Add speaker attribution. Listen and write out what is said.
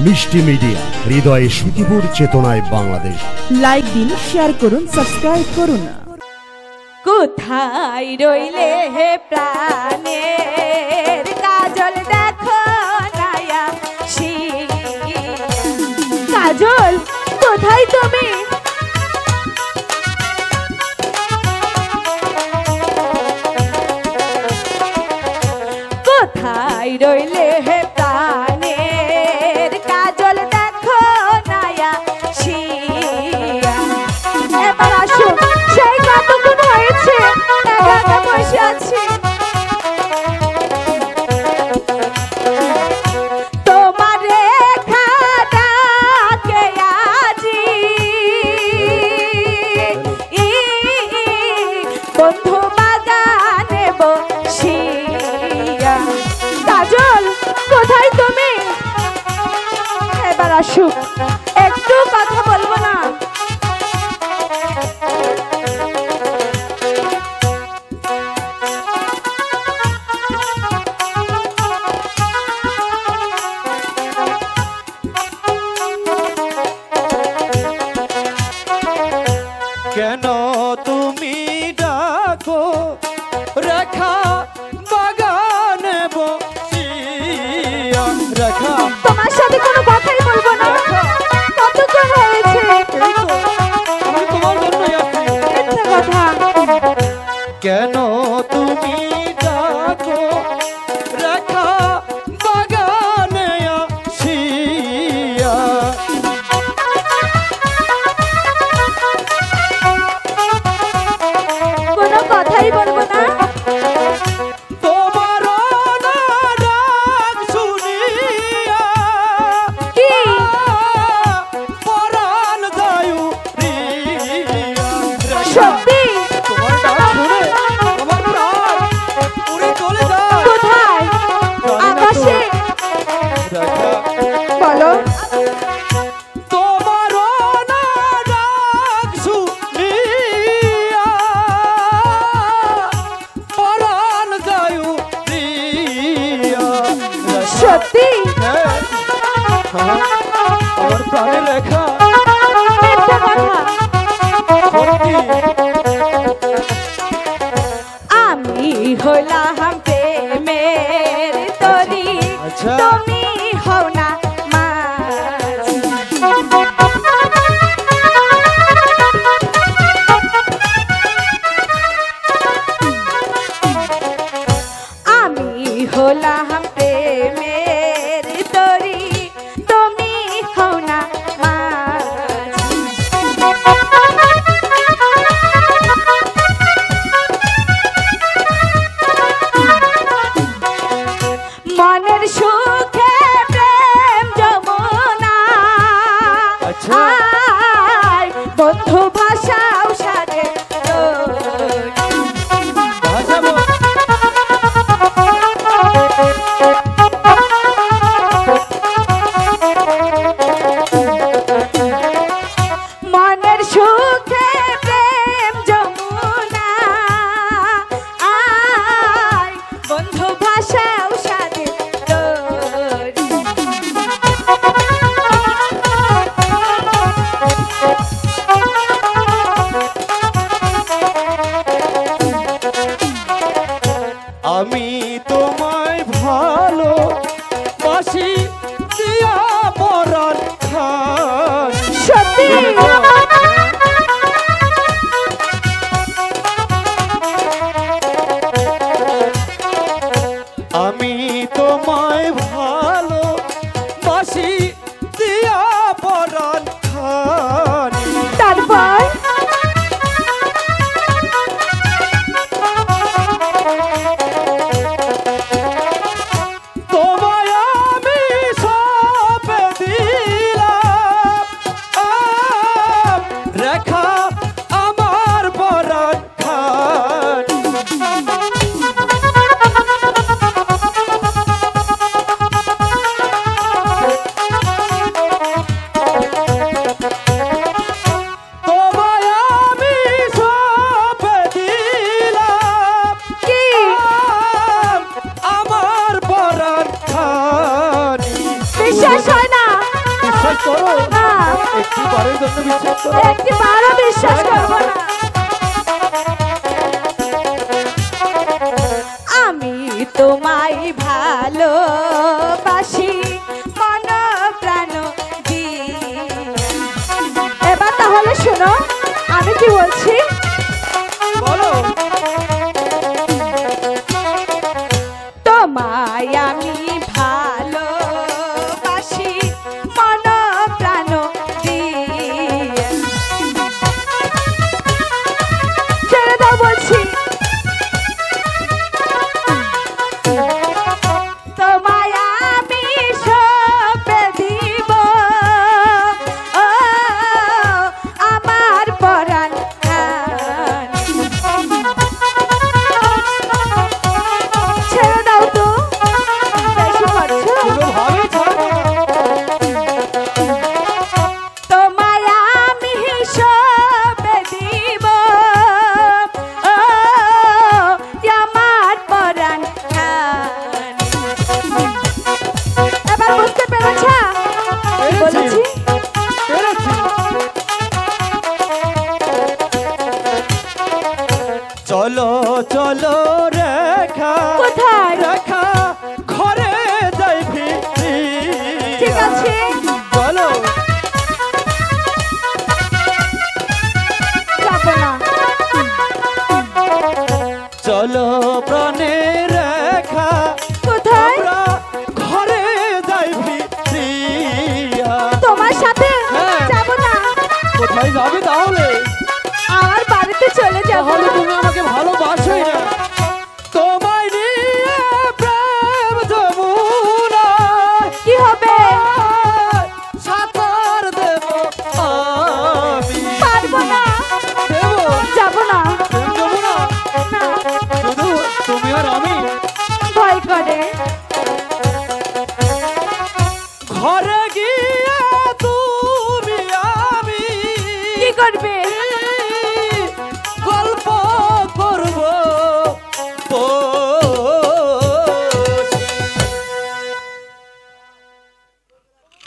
Speaker 1: মিষ্টি মিডিয়া, হৃদয়ে সুখীপুর, চেতনায় বাংলাদেশ।
Speaker 2: লাইক দিন, শেয়ার করুন, সাবস্ক্রাইব করুন।
Speaker 3: কোথায় রইলে হে প্রাণের কাজল, দেখো নায়া কাজল, কোথায় তুমি? কোথায় রইলে হে প্রাণের কাজল, দেখো নায়া এবার আসো, সেই কতক্ষণ হয়েছে একা একা বসে আছি। তোমার রেখা ডাকে আজি বন্ধু বাগানে বসিয়া। কাজল, কোথায় তুমি? এবার আসো, একটু কথা বলবো না?
Speaker 4: কেন তুমি ডাকো রেখা বাগানে বসিয়া? রেখা,
Speaker 3: তোমার সাথে কোনো কথাই বলবো না। কতক্ষণ হয়েছে?
Speaker 4: আমি তোমার জন্যই আছি।
Speaker 3: মিথ্যে কথা।
Speaker 4: কেন তুমি ডাকো রেখা বাগানে আসিয়া?
Speaker 3: কোনো কথাই বলবো না।
Speaker 4: তোমার ডাক শুনিয়া
Speaker 3: কি?
Speaker 4: পরাণ গায়ু রিয়া।
Speaker 3: সত্যি?
Speaker 4: তোমার ডাক শুনে আমার প্রাণ উড়ে চলে যায়।
Speaker 3: কোথায়? আকাশে?
Speaker 4: রেখা,
Speaker 3: বলো।
Speaker 4: তোমার ডাক শুনিয়া পরাণ গায়ু রিয়া।
Speaker 3: সত্যি?
Speaker 4: হ্যাঁ, আমার প্রাণের রেখা
Speaker 3: মিথ্যে কথা।
Speaker 4: সত্যি।
Speaker 3: আমি হলাম প্রেমের তরি,
Speaker 4: আচ্ছা।
Speaker 3: তুমি হও না মাঝি। আমি হলাম প্রেমের তরি, তুমি হও না মাঝি। মনের সুখে প্রেম যমুনা,
Speaker 4: আচ্ছা।
Speaker 3: আয় বন্ধু ভাষাও সাজে
Speaker 4: ভাসাবো।
Speaker 3: মনের সুখে প্রেম যমুনা, আয় বন্ধু ভাষাও সাজে
Speaker 4: আমি তোমায় ভালো বাসি দিয়া পরাণ খান।
Speaker 3: সত্যি?
Speaker 4: আমি তোমায় ভালো বাসি দিয়া পরাণ খান।
Speaker 3: তারপর?
Speaker 4: তোমায় আমি সঁপে দিলাম বিশ্বাস করো
Speaker 3: না
Speaker 4: একটু বারের জন্য বিশ্বাস করো
Speaker 3: একটি বারও বিশ্বাস করবো না। আমি তোমায় ভালোবাসি মন প্রাণ দিয়ে। এবার তাহলে শোনো আমি কি বলছি।
Speaker 4: বলো
Speaker 3: তোমায় আমি ভালোবাসি মন প্রাণ দিয়ে। ছেড়ে দাও বলছি। তোমায় আমি সঁপে দিব ও আমার পরাণ। ছেড়ে দাও তো বেশি করছো।
Speaker 4: কোনোভাবেই ছাড়বো না।
Speaker 3: তোমায় আমি সঁপে দিব ও আমার পরাণ। এবার বুঝতে পেরেছ কি বলেছি।
Speaker 4: পেরেছি। চলো চলো রেখা
Speaker 3: কোথায়?
Speaker 4: রেখা ঘরে যাই ফিরি
Speaker 3: ঠিক আছে
Speaker 4: বলো
Speaker 3: যাবো না।
Speaker 4: চলো প্রাণে রেখা
Speaker 3: কোথায়?
Speaker 4: আমরা ঘরে যাই ফিরিয়া
Speaker 3: তোমার সাথে
Speaker 4: হ্যাঁ।
Speaker 3: যাবো না।
Speaker 4: কোথায় যাবে তাহলে
Speaker 3: আমার বাড়িতে চলে যাবো।
Speaker 4: তাহলে তুমি আমাকে ভালোবাসোই না তোমায় নিয়ে প্রেম যমুনা
Speaker 3: কি হবে?
Speaker 4: সাঁতার দেব আমি
Speaker 3: পারবো না।
Speaker 4: দেব
Speaker 3: যাবো না।
Speaker 4: প্রেম যমুনা
Speaker 3: না,
Speaker 4: শুধু তুমি আর আমি
Speaker 3: ভয় করে।
Speaker 4: ঘরে গিয়ে